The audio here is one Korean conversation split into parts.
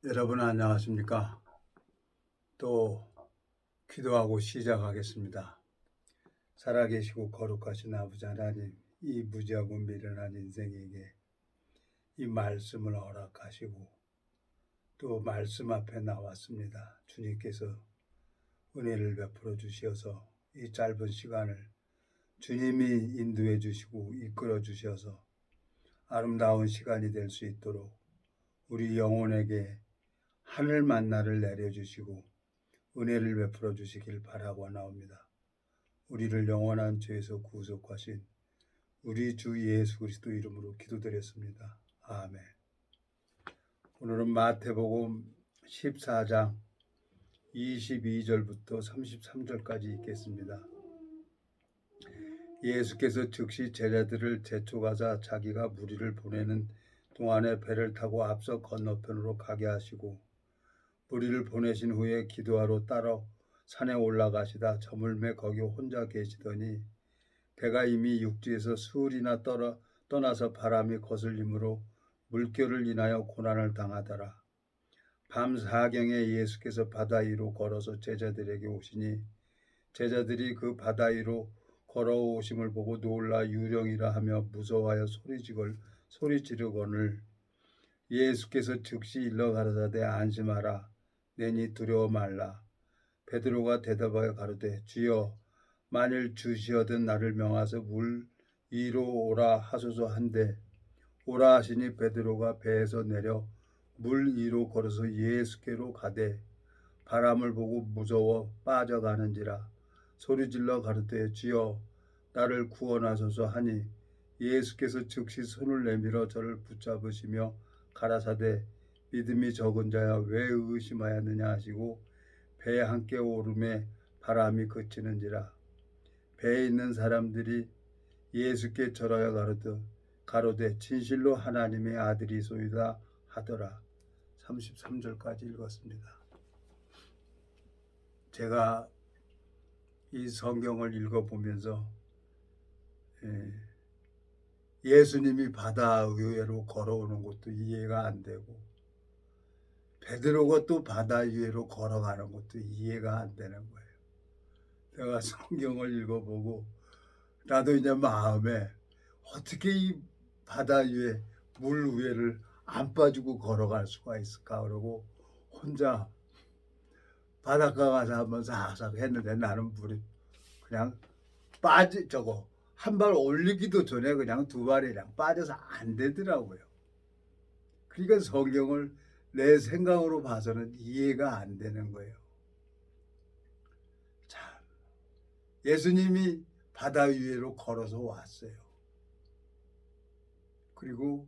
여러분 안녕하십니까? 또 기도하고 시작하겠습니다. 살아계시고 거룩하신 아버지 하나님, 이 무지하고 미련한 인생에게 이 말씀을 허락하시고 또 말씀 앞에 나왔습니다. 주님께서 은혜를 베풀어 주셔서 이 짧은 시간을 주님이 인도해 주시고 이끌어 주셔서 아름다운 시간이 될 수 있도록 우리 영혼에게 하늘 만나를 내려주시고 은혜를 베풀어 주시길 바라고 나옵니다. 우리를 영원한 죄에서 구속하신 우리 주 예수 그리스도 이름으로 기도드렸습니다. 아멘. 오늘은 마태복음 14장 22절부터 33절까지 읽겠습니다. 예수께서 즉시 제자들을 재촉하사 자기가 무리를 보내는 동안에 배를 타고 앞서 건너편으로 가게 하시고 무리를 보내신 후에 기도하러 따라 산에 올라가시다 저물매 거기 혼자 계시더니 배가 이미 육지에서 수흘이나 떠나서 바람이 거슬림으로 물결을 인하여 고난을 당하더라. 밤 사경에 예수께서 바다 위로 걸어서 제자들에게 오시니 제자들이 그 바다 위로 걸어오심을 보고 놀라 유령이라 하며 무서워하여 소리지르거늘 예수께서 즉시 일러 가라사대 안심하라 내니 두려워 말라. 베드로가 대답하여 가로되 주여 만일 주시어든 나를 명하사 물 위로 오라 하소서 한데 오라 하시니 베드로가 배에서 내려 물 위로 걸어서 예수께로 가되 바람을 보고 무서워 빠져가는지라 소리질러 가로되 주여 나를 구원하소서 하니 예수께서 즉시 손을 내밀어 저를 붙잡으시며 가라사대 믿음이 적은 자야 왜 의심하였느냐 하시고 배에 함께 오름에 바람이 그치는지라. 배에 있는 사람들이 예수께 절하여 가로되 진실로 하나님의 아들이소이다 하더라. 33절까지 읽었습니다. 제가 이 성경을 읽어보면서 예수님이 바다 위로 걸어오는 것도 이해가 안 되고 베드로가 또 바다 위로 걸어가는 것도 이해가 안 되는 거예요. 내가 성경을 읽어보고 나도 이제 마음에 어떻게 이 바다 위에 물 위에를 안 빠지고 걸어갈 수가 있을까 그러고 혼자 바닷가 가서 한번 싹싹 했는데 나는 물이 그냥 한 발 올리기도 전에 그냥 두 발이 그냥 빠져서 안 되더라고요. 그러니까 성경을 내 생각으로 봐서는 이해가 안 되는 거예요. 참, 예수님이 바다 위로 걸어서 왔어요. 그리고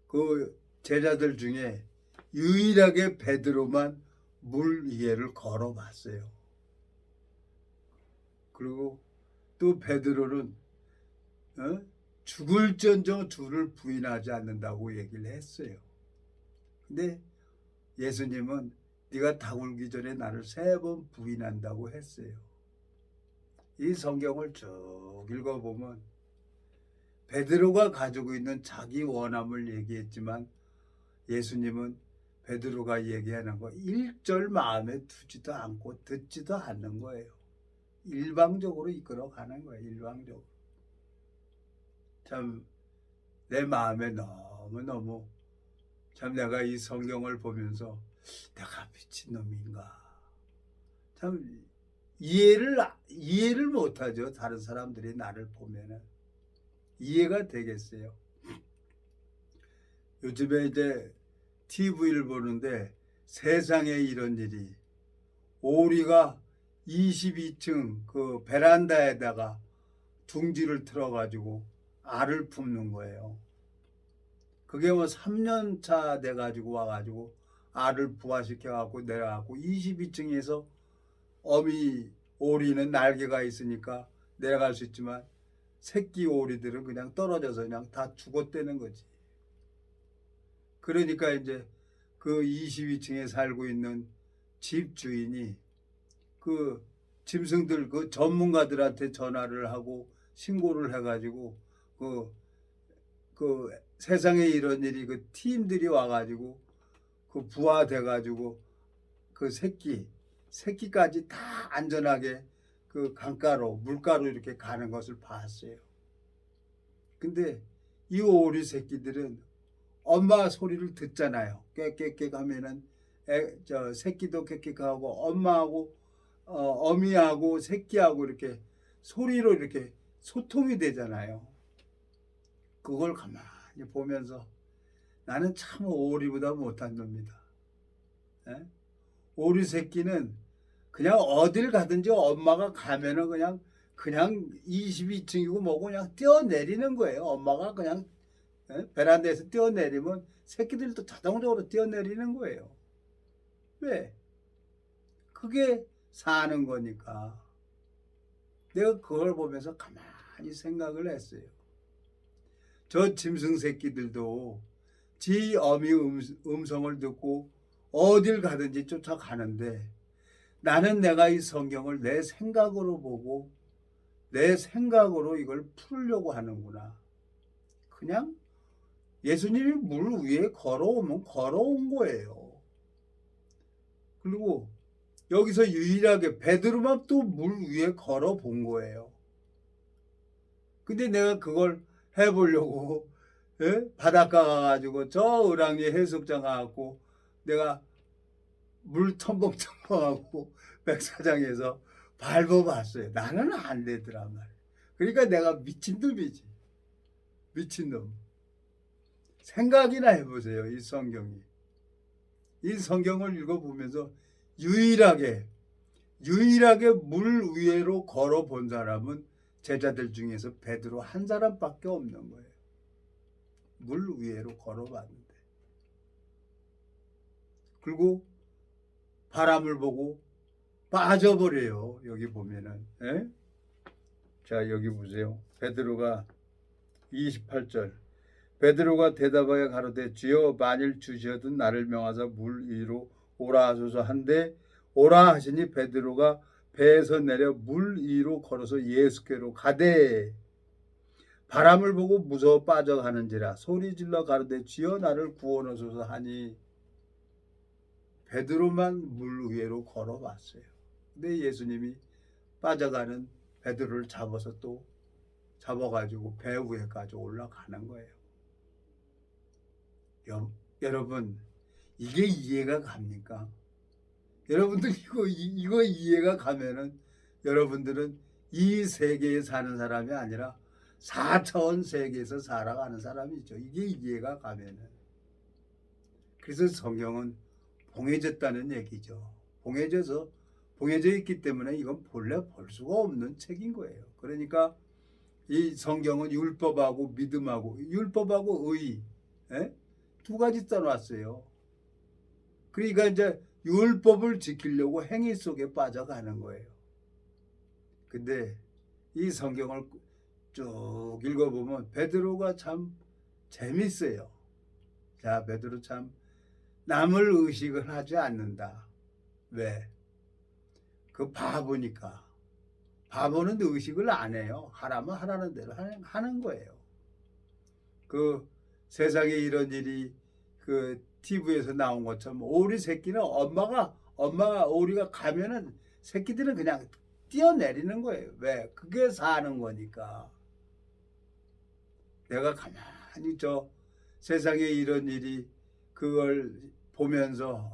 그 제자들 중에 유일하게 베드로만 물 위에를 걸어봤어요. 그리고 또 베드로는 죽을지언정 주를 부인하지 않는다고 얘기를 했어요. 근데 예수님은 네가 다 굴기 전에 나를 3번 부인한다고 했어요. 이 성경을 쭉 읽어보면 베드로가 가지고 있는 자기 원함을 얘기했지만 예수님은 베드로가 얘기하는 거 1절 마음에 두지도 않고 듣지도 않는 거예요. 일방적으로 이끌어가는 거예요. 일방적으로. 참 내 마음에 너무너무 참 내가 이 성경을 보면서 내가 미친놈인가 참 이해를 못하죠. 다른 사람들이 나를 보면은 이해가 되겠어요. 요즘에 이제 TV를 보는데 세상에 이런 일이 오리가 22층 그 베란다에다가 둥지를 틀어가지고 알을 품는 거예요. 그게 뭐 3년차 돼가지고 와가지고 알을 부화시켜갖고 내려가고 22층에서 어미 오리는 날개가 있으니까 내려갈 수 있지만 새끼 오리들은 그냥 떨어져서 그냥 다 죽었다는 거지. 그러니까 이제 그 22층에 살고 있는 집 주인이 그 짐승들 그 전문가들한테 전화를 하고 신고를 해가지고 그 세상에 이런 일이 그 팀들이 와가지고 그 부화돼 가지고 그 새끼까지 다 안전하게 그 강가로 물가로 이렇게 가는 것을 봤어요. 근데 이 오리 새끼들은 엄마 소리를 듣잖아요. 깨깨깨 하면은 새끼도 깨깨하고 엄마하고 어미하고 새끼하고 이렇게 소리로 이렇게 소통이 되잖아요. 그걸 가만히 보면서 나는 참 오리보다 못한 놈이다. 예? 오리 새끼는 그냥 어딜 가든지 엄마가 가면은 그냥 22층이고 뭐고 그냥 뛰어내리는 거예요. 엄마가 그냥 베란다에서 뛰어내리면 새끼들도 자동적으로 뛰어내리는 거예요. 왜? 그게 사는 거니까. 내가 그걸 보면서 가만히 생각을 했어요. 저 짐승 새끼들도 지 어미 음성을 듣고 어딜 가든지 쫓아가는데 나는 내가 이 성경을 내 생각으로 보고 내 생각으로 이걸 풀려고 하는구나. 그냥 예수님이 물 위에 걸어오면 걸어온 거예요. 그리고 여기서 유일하게 베드로만 또 물 위에 걸어 본 거예요. 근데 내가 그걸 해보려고 바닷가 가가지고 저 을왕리 해수욕장 가갖고 내가 물 첨벙첨벙하고 백사장에서 밟아봤어요. 나는 안 되더란 말이에요. 그러니까 내가 미친놈이지. 미친놈. 생각이나 해보세요. 이 성경이. 이 성경을 읽어보면서 유일하게 물 위로 걸어본 사람은 제자들 중에서 베드로 한 사람밖에 없는 거예요. 물 위로 걸어봤는데. 그리고 바람을 보고 빠져버려요. 여기 보면은. 에? 자, 여기 보세요. 베드로가 28절. 베드로가 대답하여 가로되 주여 만일 주시어든 나를 명하사 물 위로 오라 하소서 한데 오라 하시니 베드로가 배에서 내려 물 위로 걸어서 예수께로 가되 바람을 보고 무서워 빠져가는지라 소리질러 가로되 주여 나를 구원하소서 하니 베드로만 물 위로 걸어봤어요. 근데 예수님이 빠져가는 베드로를 잡아서 또 잡아가지고 배 위에까지 올라가는 거예요. 여러분 이게 이해가 갑니까? 여러분들 이거 이해가 가면은 여러분들은 이 세계에 사는 사람이 아니라 4차원 세계에서 살아가는 사람이죠. 이게 이해가 가면은. 그래서 성경은 봉해졌다는 얘기죠. 봉해져 있기 때문에 이건 본래 볼 수가 없는 책인 거예요. 그러니까 이 성경은 율법하고 믿음하고 율법하고 의 두 가지 써놨어요. 그러니까 이제 율법을 지키려고 행위 속에 빠져가는 거예요. 근데 이 성경을 쭉 읽어보면 베드로가 참 재밌어요. 자, 베드로 참 남을 의식을 하지 않는다. 왜? 그 바보니까. 바보는 의식을 안 해요. 하라면 하라는 대로 하는 거예요. 그 세상에 이런 일이 그 TV에서 나온 것처럼 오리 새끼는 엄마가 오리가 가면은 새끼들은 그냥 뛰어내리는 거예요. 왜? 그게 사는 거니까. 내가 가만히 저 세상에 이런 일이 그걸 보면서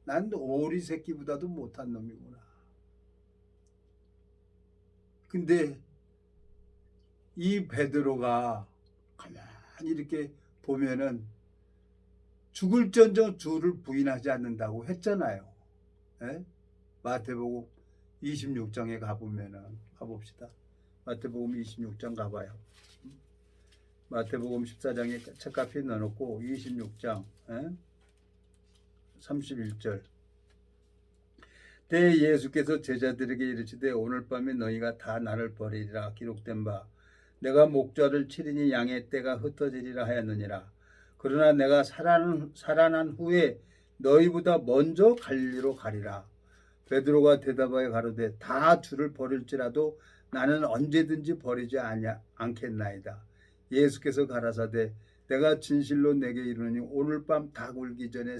난 오리 새끼보다도 못한 놈이구나. 근데 이 베드로가 가만히 이렇게 보면은 죽을전정 주를 부인하지 않는다고 했잖아요. 에? 마태복음 26장에 가봅시다. 마태복음 26장 가봐요. 마태복음 14장에 책가피에 넣어놓고 26장 31절. 때 예수께서 제자들에게 이르시되 오늘 밤에 너희가 다 나를 버리리라 기록된 바 내가 목자를 치리니 양의 떼가 흩어지리라 하였느니라. 그러나 내가 살아난 후에 너희보다 먼저 갈릴리로 가리라. 베드로가 대답하여 가로되 다 주를 버릴지라도 나는 언제든지 버리지 않겠나이다. 예수께서 가라사대 내가 진실로 내게 이르노니 오늘 밤 닭 울기 전에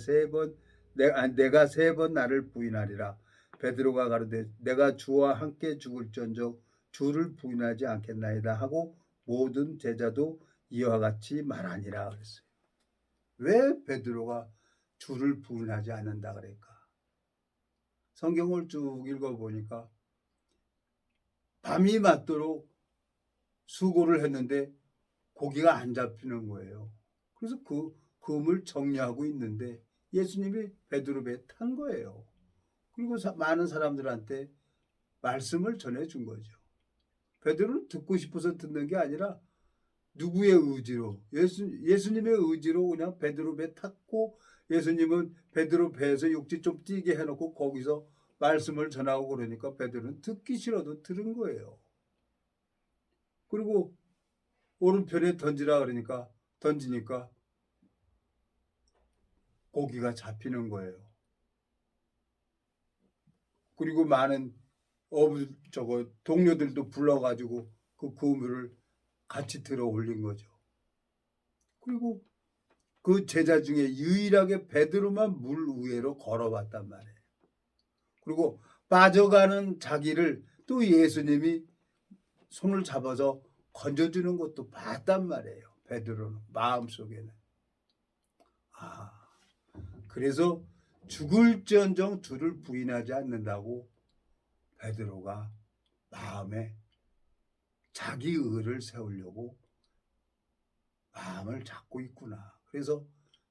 내가 세 번 나를 부인하리라. 베드로가 가로되 내가 주와 함께 죽을전적 주를 부인하지 않겠나이다 하고 모든 제자도 이와 같이 말하니라 그랬어요. 왜 베드로가 주를 부인하지 않는다 그럴까? 성경을 쭉 읽어보니까 밤이 맞도록 수고를 했는데 고기가 안 잡히는 거예요. 그래서 그 금을 정리하고 있는데 예수님이 베드로 배에 탄 거예요. 그리고 많은 사람들한테 말씀을 전해준 거죠. 베드로는 듣고 싶어서 듣는 게 아니라 누구의 의지로, 예수님의 의지로 그냥 베드로 배 탔고, 예수님은 베드로 배에서 육지 좀 뛰게 해놓고 거기서 말씀을 전하고 그러니까 베드로는 듣기 싫어도 들은 거예요. 그리고 오른편에 던지라 그러니까 던지니까 고기가 잡히는 거예요. 그리고 많은 동료들도 불러가지고 그 그물을 같이 들어 올린 거죠. 그리고 그 제자 중에 유일하게 베드로만 물 위로 걸어봤단 말이에요. 그리고 빠져가는 자기를 또 예수님이 손을 잡아서 건져주는 것도 봤단 말이에요. 베드로는 마음속에는. 그래서 죽을지언정 주를 부인하지 않는다고 베드로가 마음에 자기 의를 세우려고 마음을 잡고 있구나. 그래서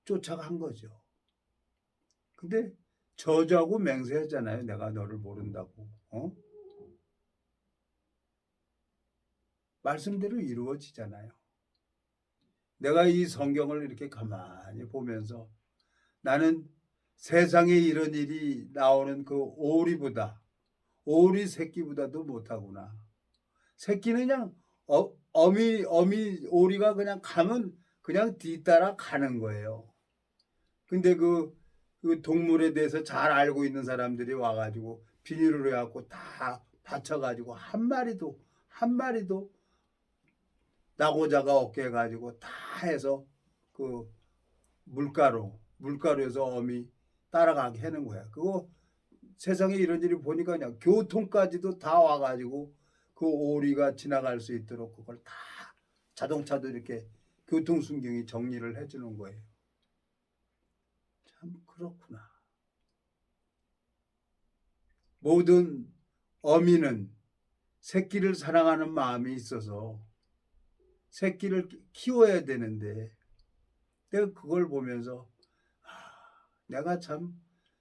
쫓아간 거죠. 근데 저주하고 맹세했잖아요. 내가 너를 모른다고. 말씀대로 이루어지잖아요. 내가 이 성경을 이렇게 가만히 보면서 나는 세상에 이런 일이 나오는 그 오리 새끼보다도 못하구나. 새끼는 그냥 어미 오리가 그냥 가면 그냥 뒤따라 가는 거예요. 근데 그 동물에 대해서 잘 알고 있는 사람들이 와가지고 비닐을 해갖고 다 받쳐가지고 한 마리도 나고자가 없게 해가지고 다 해서 그 물가루에서 어미 따라가게 하는 거야. 그거 세상에 이런 일이 보니까 그냥 교통까지도 다 와가지고 그 오리가 지나갈 수 있도록 그걸 다 자동차도 이렇게 교통순경이 정리를 해주는 거예요. 참 그렇구나. 모든 어미는 새끼를 사랑하는 마음이 있어서 새끼를 키워야 되는데 내가 그걸 보면서 내가 참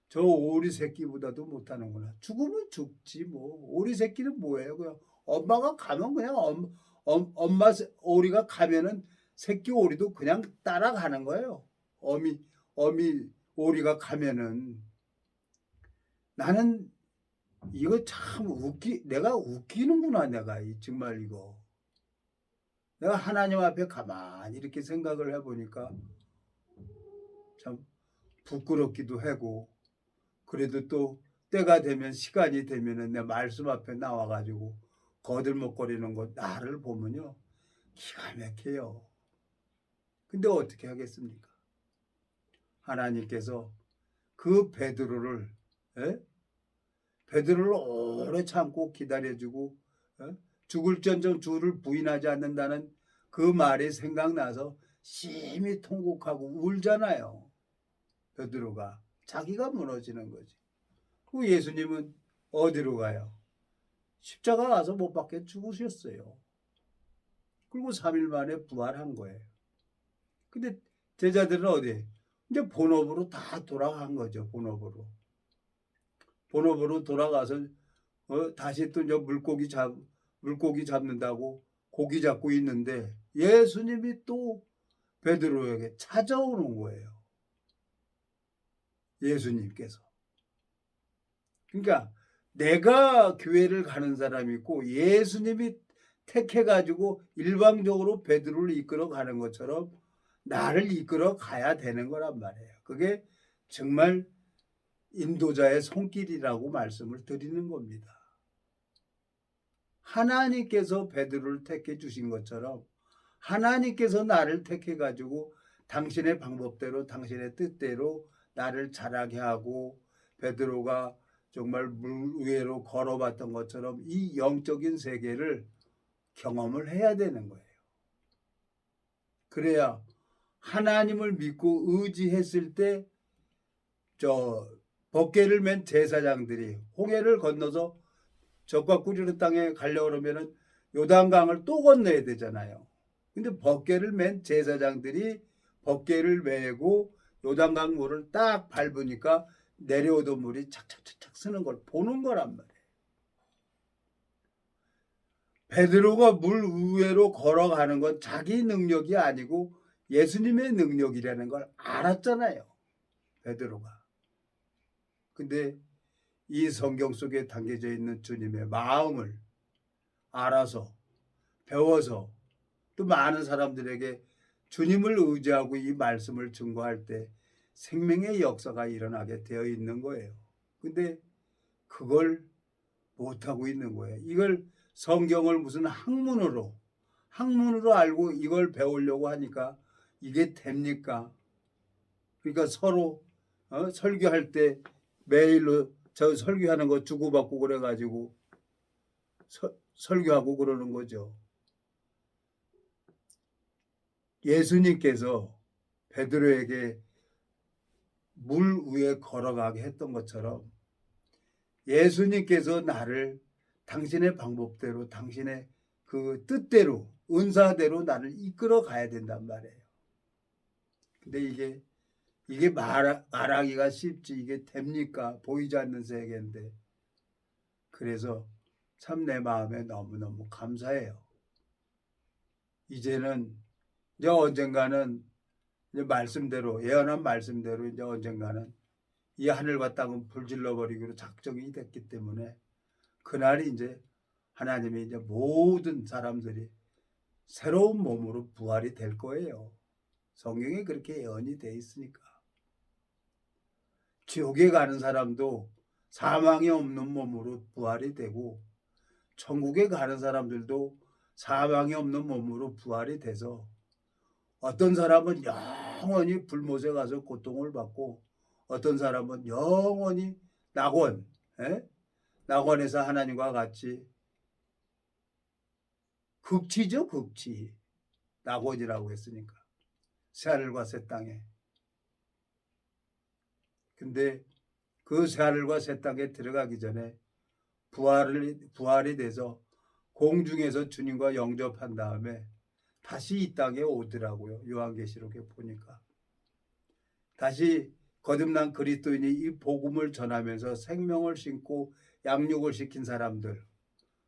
저 오리 새끼보다도 못하는구나. 죽으면 죽지 뭐. 오리 새끼는 뭐예요? 그냥 엄마가 가면 그냥 엄마 오리가 가면은 새끼 오리도 그냥 따라가는 거예요. 어미 오리가 가면은. 나는 이거 참 내가 웃기는구나. 내가 정말 이거. 내가 하나님 앞에 가만히 이렇게 생각을 해보니까 참 부끄럽기도 하고, 그래도 또 때가 되면 시간이 되면은 내 말씀 앞에 나와가지고 거들먹거리는 거 나를 보면요 기가 막혀요. 근데 어떻게 하겠습니까? 하나님께서 그 베드로를 오래 참고 기다려주고 죽을지언정 주를 부인하지 않는다는 그 말이 생각나서 심히 통곡하고 울잖아요. 베드로가 자기가 무너지는 거지. 그 예수님은 어디로 가요? 십자가 가서 못 박혀 죽으셨어요. 그리고 3일 만에 부활한 거예요. 근데 제자들은 어디? 이제 본업으로 다 돌아간 거죠. 본업으로 돌아가서 다시 또 이제 물고기 잡는다고 고기 잡고 있는데 예수님이 또 베드로에게 찾아오는 거예요. 예수님께서. 그러니까 내가 교회를 가는 사람이 있고 예수님이 택해가지고 일방적으로 베드로를 이끌어 가는 것처럼 나를 이끌어 가야 되는 거란 말이에요. 그게 정말 인도자의 손길이라고 말씀을 드리는 겁니다. 하나님께서 베드로를 택해 주신 것처럼 하나님께서 나를 택해 가지고 당신의 방법대로 당신의 뜻대로 나를 자라게 하고 베드로가 정말 물 위로 걸어봤던 것처럼 이 영적인 세계를 경험을 해야 되는 거예요. 그래야 하나님을 믿고 의지했을 때 법궤를 맨 제사장들이 홍해를 건너서 적과 꾸리는 땅에 가려고 그러면은 요단강을 또 건너야 되잖아요. 근데 법궤를 맨 제사장들이 법궤를 메고 요단강 물을 딱 밟으니까 내려오던 물이 착착착착 쓰는 걸 보는 거란 말이에요. 베드로가 물 위로 걸어가는 건 자기 능력이 아니고 예수님의 능력이라는 걸 알았잖아요. 베드로가. 근데 이 성경 속에 담겨져 있는 주님의 마음을 알아서 배워서 또 많은 사람들에게 주님을 의지하고 이 말씀을 증거할 때 생명의 역사가 일어나게 되어 있는 거예요. 근데 그걸 못하고 있는 거예요. 이걸 성경을 무슨 학문으로 알고 이걸 배우려고 하니까 이게 됩니까? 그러니까 서로 설교할 때 메일로 저 설교하는 거 주고받고 그래가지고 설교하고 그러는 거죠. 예수님께서 베드로에게 물 위에 걸어가게 했던 것처럼 예수님께서 나를 당신의 방법대로 당신의 그 뜻대로 은사대로 나를 이끌어 가야 된단 말이에요. 근데 이게 말하기가 쉽지 이게 됩니까? 보이지 않는 세계인데. 그래서 참 내 마음에 너무너무 감사해요. 이제는 이제 언젠가는 이제 말씀대로 예언한 말씀대로 이제 언젠가는 이 하늘과 땅은 불질러 버리기로 작정이 됐기 때문에 그날이 이제 하나님이 이제 모든 사람들이 새로운 몸으로 부활이 될 거예요. 성경에 그렇게 예언이 돼 있으니까. 지옥에 가는 사람도 사망이 없는 몸으로 부활이 되고 천국에 가는 사람들도 사망이 없는 몸으로 부활이 돼서 어떤 사람은 영원히 불못에 가서 고통을 받고 어떤 사람은 영원히 낙원에서 하나님과 같이 극치죠, 극치. 낙원이라고 했으니까. 새하늘과 새 땅에. 근데 그 새하늘과 새 땅에 들어가기 전에 부활이 돼서 공중에서 주님과 영접한 다음에 다시 이 땅에 오더라고요. 요한계시록에 보니까. 다시 거듭난 그리스도인이 이 복음을 전하면서 생명을 심고 양육을 시킨 사람들,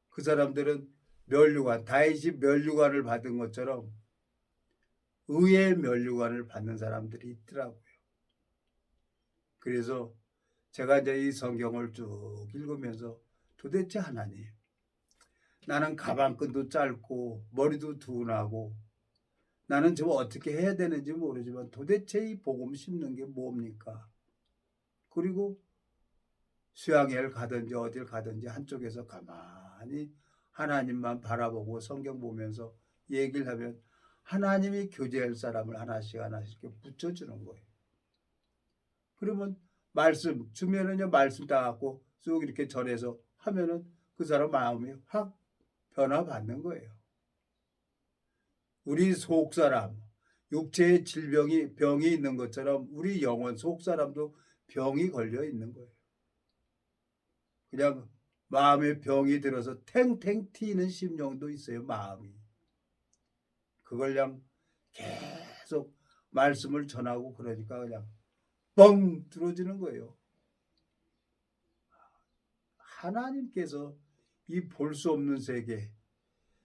그 사람들은 면류관, 다윗이 면류관을 받은 것처럼 의의 면류관을 받는 사람들이 있더라고요. 그래서 제가 이제 이 성경을 쭉 읽으면서 도대체 하나님, 나는 가방끈도 짧고 머리도 둔하고 나는 좀 어떻게 해야 되는지 모르지만 도대체 이 복음 심는 게 뭡니까? 그리고 수양회를 가든지 어딜 가든지 한쪽에서 가만히 하나님만 바라보고 성경 보면서 얘기를 하면 하나님이 교제할 사람을 하나씩 이렇게 붙여주는 거예요. 그러면 말씀 주면은요 말씀 따갖고 쭉 이렇게 전해서 하면은 그 사람 마음이 확 변화받는 거예요. 우리 속사람 육체의 병이 있는 것처럼 우리 영혼 속사람도 병이 걸려 있는 거예요. 그냥 마음에 병이 들어서 탱탱 튀는 심령도 있어요. 마음이. 그걸 그냥 계속 말씀을 전하고 그러니까 그냥 뻥 들어지는 거예요. 하나님께서 이 볼 수 없는 세계,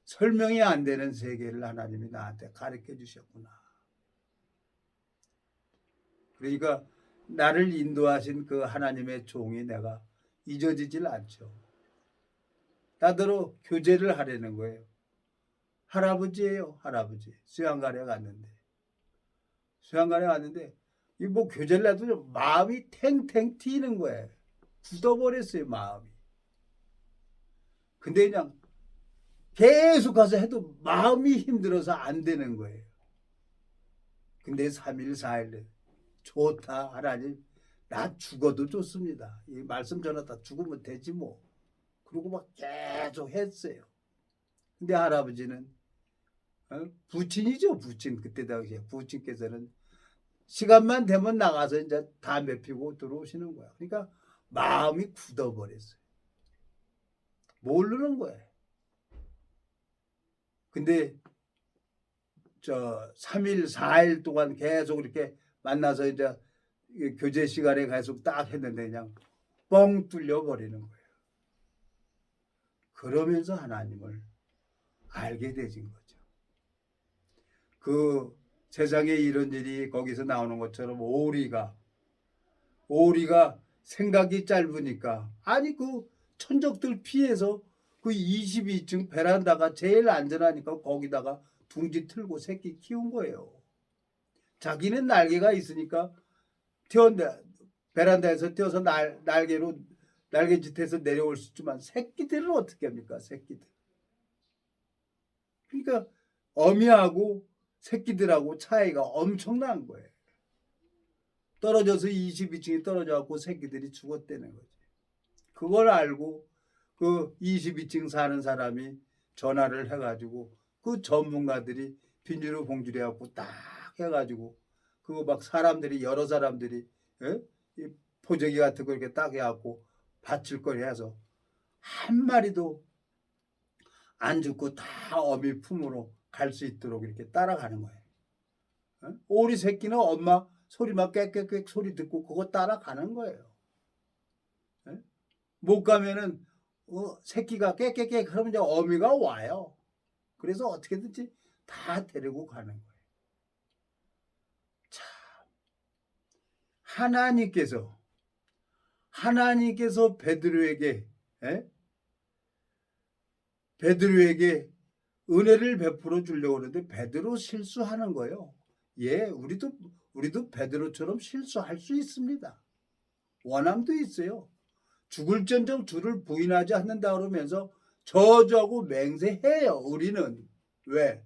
설명이 안 되는 세계를 하나님이 나한테 가르쳐 주셨구나. 그러니까 나를 인도하신 그 하나님의 종이 내가 잊어지질 않죠. 나더러 교제를 하려는 거예요. 할아버지예요, 할아버지. 수양관에 갔는데 이 뭐 교제를 해도 마음이 탱탱 튀는 거예요. 굳어버렸어요, 마음이. 근데 그냥 계속 가서 해도 마음이 힘들어서 안 되는 거예요. 근데 3일 4일 좋다 하나님, 나 죽어도 좋습니다. 이 말씀 전하다 죽으면 되지 뭐. 그러고 막 계속 했어요. 근데 할아버지는 부친이죠, 부친. 그때 당시에 부친께서는 시간만 되면 나가서 이제 담배 피고 들어오시는 거야. 그러니까 마음이 굳어버렸어요. 모르는 거예요. 근데 3일 4일 동안 계속 이렇게 만나서 이제 교제 시간에 계속 딱 했는데 그냥 뻥 뚫려 버리는 거예요. 그러면서 하나님을 알게 되진 거죠. 그 세상에 이런 일이 거기서 나오는 것처럼 오리가 생각이 짧으니까, 아니 그 천적들 피해서 그 22층 베란다가 제일 안전하니까 거기다가 둥지 틀고 새끼 키운 거예요. 자기는 날개가 있으니까 베란다에서 뛰어서 날개로 날개짓해서 내려올 수 있지만 새끼들은 어떻게 합니까? 새끼들. 그러니까 어미하고 새끼들하고 차이가 엄청난 거예요. 떨어져서 22층이 떨어져 갖고 새끼들이 죽었다는 거지. 그걸 알고 그 22층 사는 사람이 전화를 해가지고 그 전문가들이 비닐로 봉지를 해갖고 딱 해가지고 그거 막 사람들이 여러 사람들이 이 포재기 같은 거 이렇게 딱 해갖고 받칠 걸 해서 한 마리도 안 죽고 다 어미 품으로 갈 수 있도록 이렇게 따라가는 거예요. 오리 새끼는 엄마 소리만 꽥꽥꽥 소리 듣고 그거 따라가는 거예요. 못 가면은 새끼가 깨깨깨 그러면 이제 어미가 와요. 그래서 어떻게든지 다 데리고 가는 거예요. 참, 하나님께서 베드로에게 은혜를 베풀어 주려고 하는데 베드로 실수하는 거예요. 예, 우리도 베드로처럼 실수할 수 있습니다. 원함도 있어요. 죽을전정 주를 부인하지 않는다 그러면서 저주하고 맹세해요. 우리는 왜?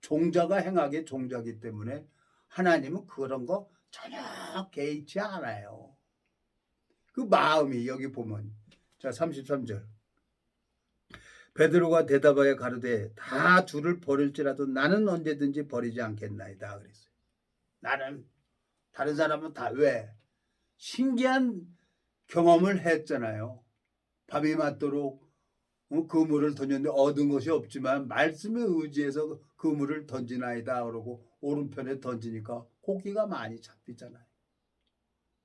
종자가 행하게 종자기 때문에 하나님은 그런 거 전혀 개의치 않아요. 그 마음이 여기 보면 자 33절 베드로가 대답하여 가로되 다 주를 버릴지라도 나는 언제든지 버리지 않겠나이다 그랬어요. 나는 다른 사람은 다 왜? 신기한 경험을 했잖아요. 밤이 맞도록 그물을 던졌는데 얻은 것이 없지만 말씀에 의지해서 그물을 던지나이다 그러고 오른편에 던지니까 고기가 많이 잡히잖아요.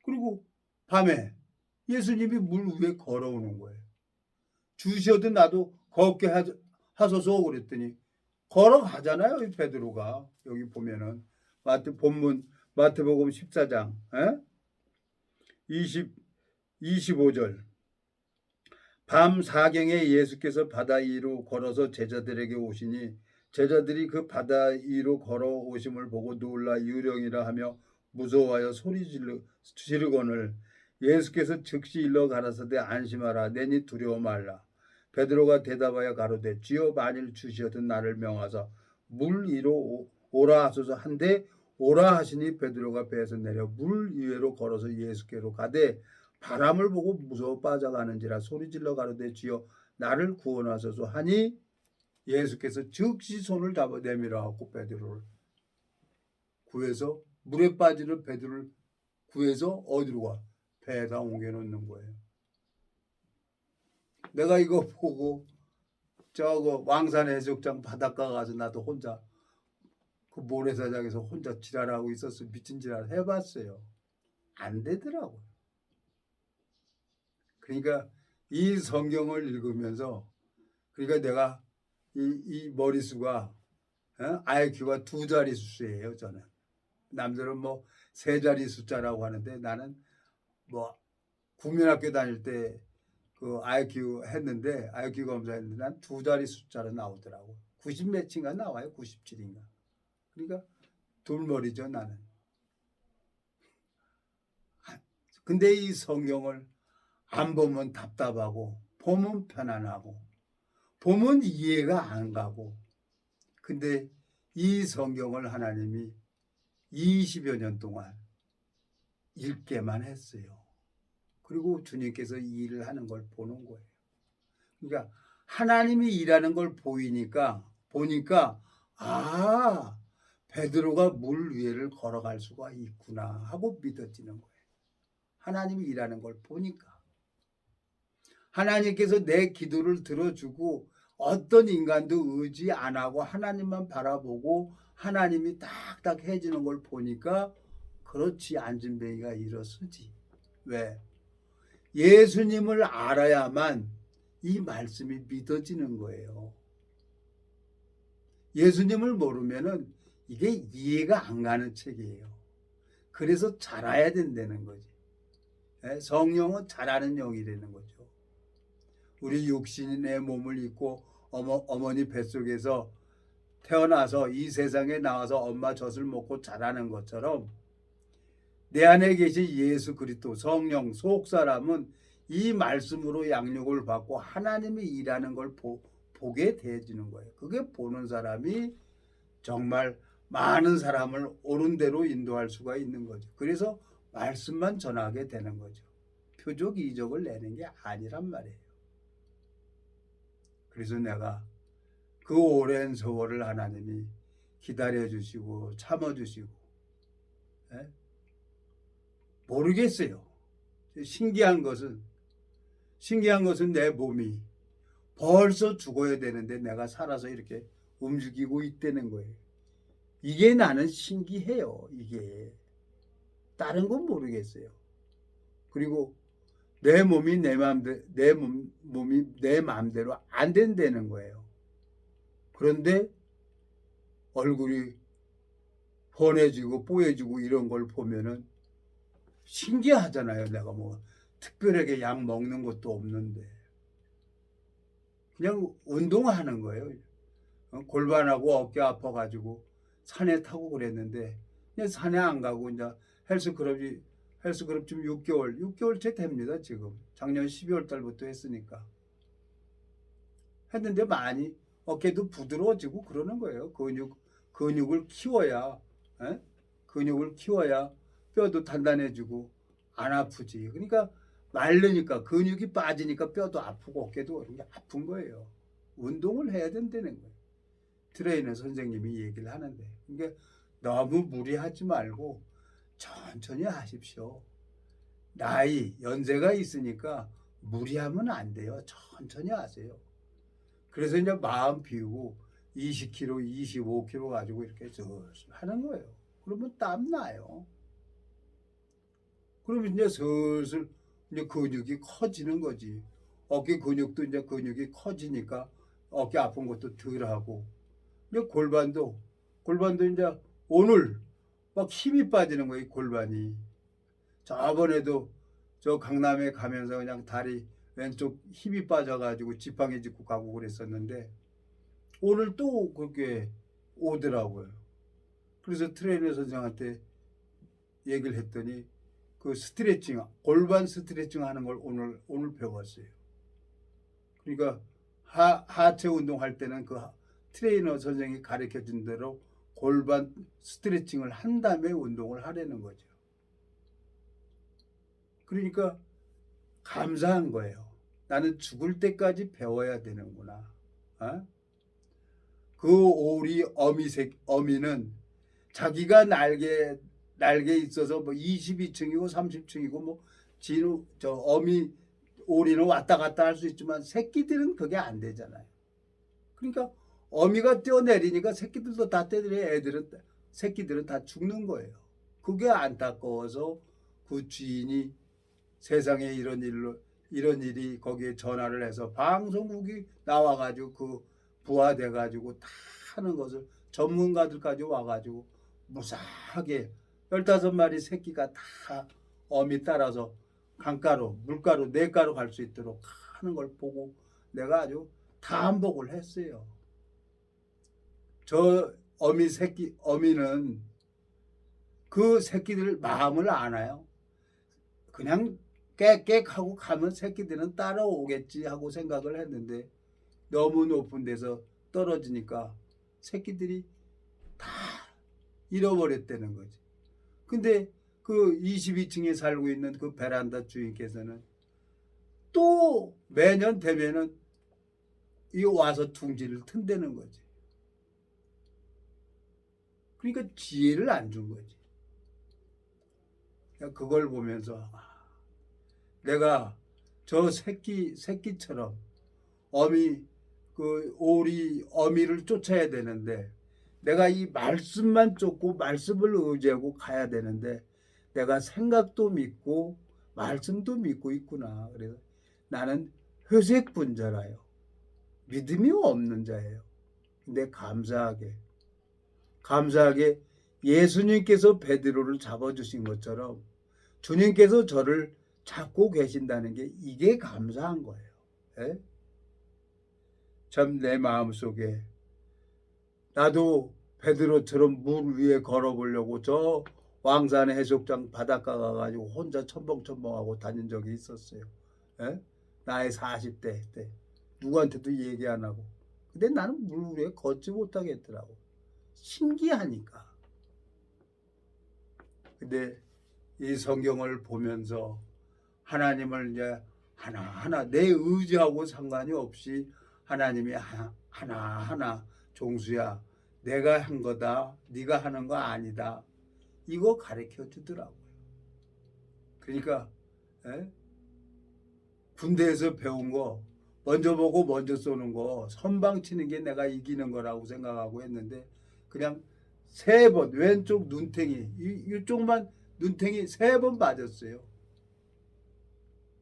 그리고 밤에 예수님이 물 위에 걸어오는 거예요. 주시어도 나도 걷게 하소서 그랬더니 걸어가잖아요. 이 베드로가 여기 보면은 마태복음 14장 25절 밤 4경에 예수께서 바다 위로 걸어서 제자들에게 오시니 제자들이 그 바다 위로 걸어오심을 보고 놀라 유령이라 하며 무서워하여 소리 지르거늘 예수께서 즉시 일러 가라사대 안심하라 내니 두려워 말라. 베드로가 대답하여 가로되 주여 만일 주시어든 나를 명하사 물 위로 오라 하소서 한데 오라 하시니 베드로가 배에서 내려 물 위로 걸어서 예수께로 가되 바람을 보고 무서워 빠져가는지라 소리질러 가로되 주여 나를 구원하소서 하니 예수께서 즉시 손을 잡아 내밀어 갖고 베드로를 구해서 물에 빠지는 베드로를 구해서 어디로 가? 배에다 옮겨놓는 거예요. 내가 이거 보고 저거 왕산 해수욕장 바닷가 가서 나도 혼자 그 모래사장에서 혼자 지랄하고 있었어. 미친 지랄 해봤어요. 안 되더라고요. 그러니까 이 성경을 읽으면서 그러니까 내가 이 머리수가 IQ가 2자릿수예요. 저는 남들은 뭐 3자릿수자라고 하는데 나는 뭐 국민학교 다닐 때 그 IQ 했는데 IQ 검사했는데 난 2자릿수자로 나오더라고. 90 몇인가 나와요. 97인가. 그러니까 돌머리죠 나는. 근데 이 성경을 안 보면 답답하고 보면 편안하고 보면 이해가 안 가고, 근데 이 성경을 하나님이 20여 년 동안 읽게만 했어요. 그리고 주님께서 이 일을 하는 걸 보는 거예요. 그러니까 하나님이 일하는 걸 보니까 아, 베드로가 물 위를 걸어갈 수가 있구나 하고 믿어지는 거예요. 하나님이 일하는 걸 보니까. 하나님께서 내 기도를 들어주고 어떤 인간도 의지 안 하고 하나님만 바라보고 하나님이 딱딱 해주는 걸 보니까 그렇지, 안진뱅이가 일어서지. 왜? 예수님을 알아야만 이 말씀이 믿어지는 거예요. 예수님을 모르면은 이게 이해가 안 가는 책이에요. 그래서 잘 알아야 된다는 거지. 성령은 잘하는 영이라는 거죠. 우리 육신이 내 몸을 입고 어머니 뱃속에서 태어나서 이 세상에 나와서 엄마 젖을 먹고 자라는 것처럼 내 안에 계신 예수 그리스도 성령 속사람은 이 말씀으로 양육을 받고 하나님이 일하는 걸 보게 되어지는 거예요. 그게 보는 사람이 정말 많은 사람을 옳은 대로 인도할 수가 있는 거죠. 그래서 말씀만 전하게 되는 거죠. 표적 이적을 내는 게 아니란 말이에요. 그래서 내가 그 오랜 세월을 하나님이 기다려주시고 참아주시고 모르겠어요. 신기한 것은 내 몸이 벌써 죽어야 되는데 내가 살아서 이렇게 움직이고 있다는 거예요. 이게 나는 신기해요. 이게 다른 건 모르겠어요. 그리고 내 몸이 내 마음대로 안 된다는 거예요. 그런데 얼굴이 훤해지고 뽀얘지고 이런 걸 보면은 신기하잖아요. 내가 뭐 특별하게 약 먹는 것도 없는데 그냥 운동하는 거예요. 골반하고 어깨 아파가지고 산에 타고 그랬는데 그냥 산에 안 가고 이제 헬스클럽 좀 6개월째 됩니다. 지금 작년 12월 달부터 했으니까 했는데 많이 어깨도 부드러워지고 그러는 거예요. 근육을 키워야 근육을 키워야 뼈도 단단해지고 안 아프지. 그러니까 마르니까 근육이 빠지니까 뼈도 아프고 어깨도 아픈 거예요. 운동을 해야 된다는 거예요. 트레이너 선생님이 얘기를 하는데 그러니까 너무 무리하지 말고 천천히 하십시오. 연세가 있으니까 무리하면 안 돼요. 천천히 하세요. 그래서 이제 마음 비우고 20kg, 25kg 가지고 이렇게 슬슬 하는 거예요. 그러면 땀 나요. 그러면 이제 슬슬 이제 근육이 커지는 거지. 어깨 근육도 이제 근육이 커지니까 어깨 아픈 것도 덜 하고. 이제 골반도 이제 오늘 막 힘이 빠지는 거예요, 골반이. 저번에도 저 강남에 가면서 그냥 다리 왼쪽 힘이 빠져가지고 지팡이 짚고 가고 그랬었는데 오늘 또 그렇게 오더라고요. 그래서 트레이너 선생한테 얘기를 했더니 그 스트레칭, 골반 스트레칭 하는 걸 오늘 배웠어요. 그러니까 하체 운동할 때는 그 트레이너 선생이 가르쳐 준 대로 골반 스트레칭을 한 다음에 운동을 하려는 거죠. 그러니까 감사한 거예요. 나는 죽을 때까지 배워야 되는구나. 그 오리 어미는 자기가 날개 있어서 뭐 22층이고 30층이고 뭐 오리는 왔다 갔다 할 수 있지만 새끼들은 그게 안 되잖아요. 그러니까 어미가 뛰어내리니까 새끼들도 다 뛰어내려 새끼들은 다 죽는 거예요. 그게 안타까워서 그 주인이 세상에 이런 일이 거기에 전화를 해서 방송국이 나와가지고 그 부화돼가지고 다 하는 것을 전문가들까지 와가지고 무사하게 15마리 새끼가 다 어미 따라서 강가로 물가로 냇가로 갈 수 있도록 하는 걸 보고 내가 아주 감복을 했어요. 저 어미는 그 새끼들 마음을 아나요? 그냥 깨끗하고 가면 새끼들은 따라오겠지 하고 생각을 했는데 너무 높은 데서 떨어지니까 새끼들이 다 잃어버렸다는 거지. 근데 그 22층에 살고 있는 그 베란다 주인께서는 또 매년 되면은 이 와서 둥지를 튼다는 거지. 그러니까 지혜를 안 준 거지. 그걸 보면서 내가 저 새끼처럼 어미 그 오리 어미를 쫓아야 되는데 내가 이 말씀만 쫓고 말씀을 의지하고 가야 되는데 내가 생각도 믿고 말씀도 믿고 있구나. 그래서 나는 회색 분자라요. 믿음이 없는 자예요. 근데 감사하게 예수님께서 베드로를 잡아주신 것처럼 주님께서 저를 잡고 계신다는 게 이게 감사한 거예요. 예? 참 내 마음속에 나도 베드로처럼 물 위에 걸어보려고 저 왕산 해수욕장 바닷가 가가지고 혼자 첨벙첨벙하고 다닌 적이 있었어요. 예? 나의 40대 때 누구한테도 얘기 안 하고. 근데 나는 물 위에 걷지 못하겠더라고. 신기하니까. 근데 이 성경을 보면서 하나님을 이제 하나하나 내 의지하고 상관이 없이 하나님이 하나하나 종수야 내가 한 거다 네가 하는 거 아니다 이거 가르쳐 주더라고요. 그러니까 에? 군대에서 배운 거 먼저 보고 먼저 쏘는 거 선방 치는 게 내가 이기는 거라고 생각하고 했는데 그냥 3번 왼쪽 눈탱이 이쪽만 눈탱이 3번 맞았어요.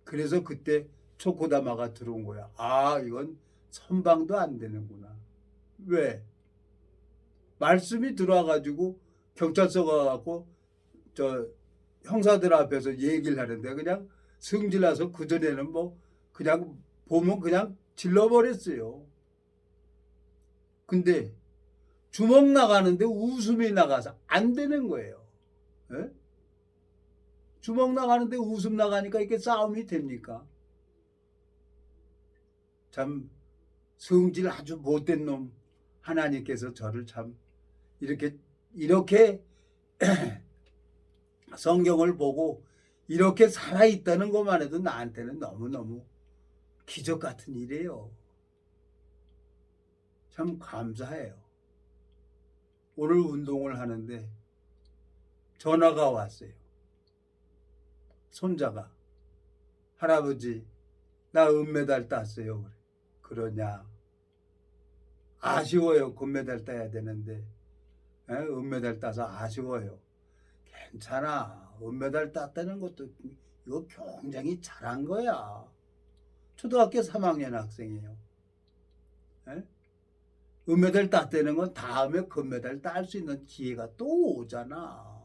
그래서 그때 초코다마가 들어온 거야. 아 이건 선방도 안 되는구나. 왜? 말씀이 들어와가지고 경찰서 가갖고 저 형사들 앞에서 얘기를 하는데 그냥 승질나서 그전에는 뭐 그냥 보면 그냥 질러버렸어요. 근데 주먹 나가는데 웃음이 나가서 안 되는 거예요. 에? 주먹 나가는데 웃음 나가니까 이렇게 싸움이 됩니까? 참 성질 아주 못된 놈 하나님께서 저를 참 이렇게 성경을 보고 이렇게 살아있다는 것만 해도 나한테는 너무너무 기적 같은 일이에요. 참 감사해요. 오늘 운동을 하는데 전화가 왔어요. 손자가 할아버지 나 은메달 땄어요. 그러냐? 아쉬워요. 금메달 따야 되는데 은메달 따서 아쉬워요. 괜찮아. 은메달 땄다는 것도 이거 굉장히 잘한 거야. 초등학교 3학년 학생이에요. 에? 은메달 땄다는 건 다음에 금메달 딸 수 있는 기회가 또 오잖아.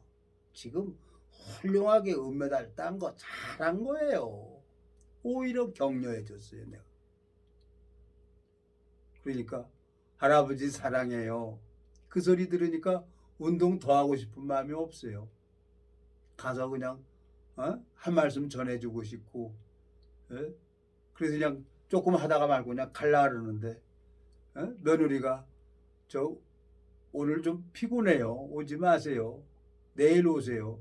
지금 훌륭하게 은메달 딴 거 잘한 거예요. 오히려 격려해 줬어요. 내가. 그러니까 할아버지 사랑해요. 그 소리 들으니까 운동 더 하고 싶은 마음이 없어요. 가서 그냥 한 말씀 전해주고 싶고 그래서 그냥 조금 하다가 말고 그냥 갈라 그러는데 며느리가 저 오늘 좀 피곤해요. 오지 마세요. 내일 오세요.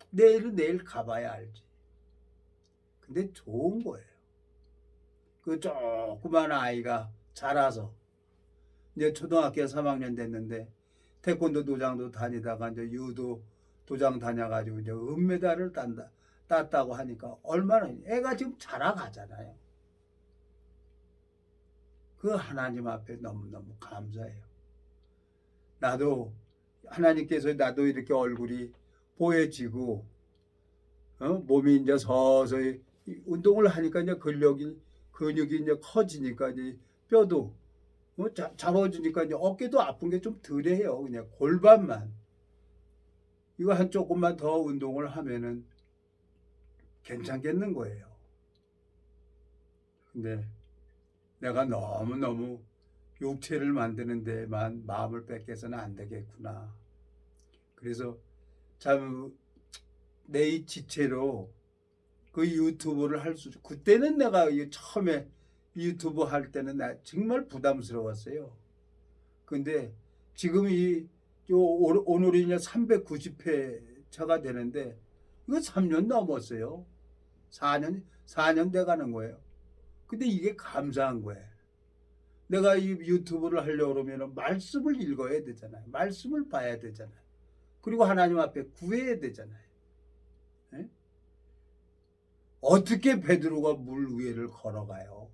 내일은 내일 가봐야 알지. 근데 좋은 거예요. 그 조그만 아이가 자라서 이제 초등학교 3학년 됐는데 태권도 도장도 다니다가 이제 유도 도장 다녀가지고 이제 은메달을 땄다고 하니까 얼마나 애가 지금 자라가잖아요. 그 하나님 앞에 너무너무 감사해요. 나도 하나님께서 나도 이렇게 얼굴이 보여지고 몸이 이제 서서히 운동을 하니까 이제 근육이 이제 커지니까 이제 뼈도 잡아주니까 이제 어깨도 아픈 게 좀 덜해요. 그냥 골반만 이거 한 조금만 더 운동을 하면은 괜찮겠는 거예요. 근데 내가 너무너무 육체를 만드는 데만 마음을 뺏겨서는 안 되겠구나. 그래서 참 내 이 지체로 그 유튜브를 할 수, 그때는 내가 처음에 유튜브 할 때는 나 정말 부담스러웠어요. 근데 지금 오늘이 이제 390회차가 되는데 이거 3년 넘었어요. 4년 돼 가는 거예요. 근데 이게 감사한 거예요. 내가 이 유튜브를 하려고 그러면 말씀을 읽어야 되잖아요. 말씀을 봐야 되잖아요. 그리고 하나님 앞에 구해야 되잖아요. 예? 어떻게 베드로가 물 위를 걸어가요?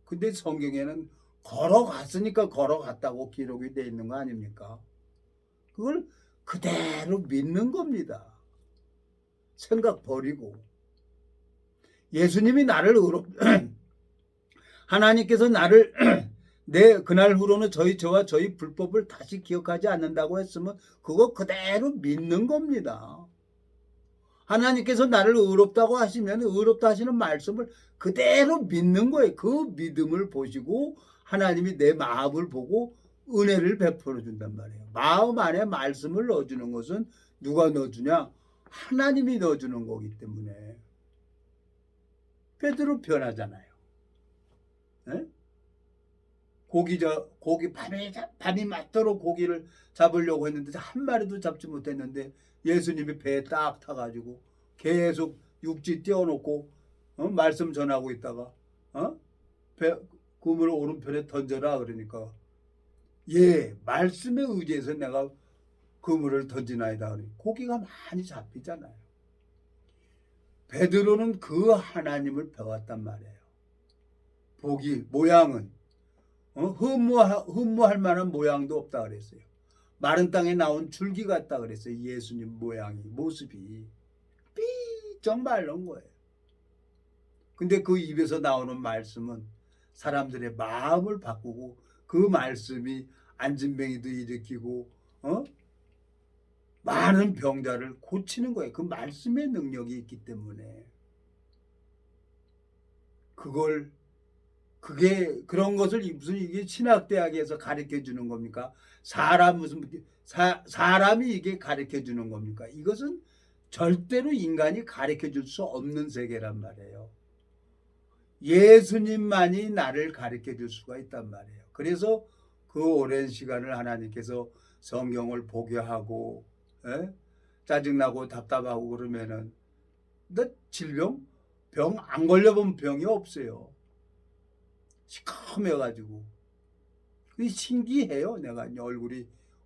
근데 성경에는 걸어갔으니까 걸어갔다고 기록이 되어 있는 거 아닙니까? 그걸 그대로 믿는 겁니다. 생각 버리고. 예수님이 나를 하나님께서 나를 그날 후로는 저와 저희 불법을 다시 기억하지 않는다고 했으면 그거 그대로 믿는 겁니다. 하나님께서 나를 의롭다고 하시면 의롭다 하시는 말씀을 그대로 믿는 거예요. 그 믿음을 보시고 하나님이 내 마음을 보고 은혜를 베풀어 준단 말이에요. 마음 안에 말씀을 넣어주는 것은 누가 넣어주냐? 하나님이 넣어주는 거기 때문에 베드로 변하잖아요. 네? 밤이 맞도록 고기를 잡으려고 했는데 한 마리도 잡지 못했는데 예수님이 배에 딱 타가지고 계속 육지 띄워놓고 말씀 전하고 있다가 그물을 오른편에 던져라 그러니까 말씀에 의지해서 내가 그물을 던지나이다. 고기가 많이 잡히잖아요. 베드로는 그 하나님을 배웠단 말이에요. 모양은 흠모할 만한 모양도 없다 그랬어요. 마른 땅에 나온 줄기 같다 그랬어요. 예수님 모습이 삐쩍 말른 거예요. 근데 그 입에서 나오는 말씀은 사람들의 마음을 바꾸고 그 말씀이 안진뱅이도 일으키고 많은 병자를 고치는 거예요. 그 말씀의 능력이 있기 때문에 그런 것을 무슨 이게 신학대학에서 가르쳐 주는 겁니까? 사람이 이게 가르쳐 주는 겁니까? 이것은 절대로 인간이 가르쳐 줄 수 없는 세계란 말이에요. 예수님만이 나를 가르쳐 줄 수가 있단 말이에요. 그래서 그 오랜 시간을 하나님께서 성경을 보게 하고 짜증나고 답답하고 그러면은 너 병 안 걸려본 병이 없어요. 시커매가지고 신기해요. 내가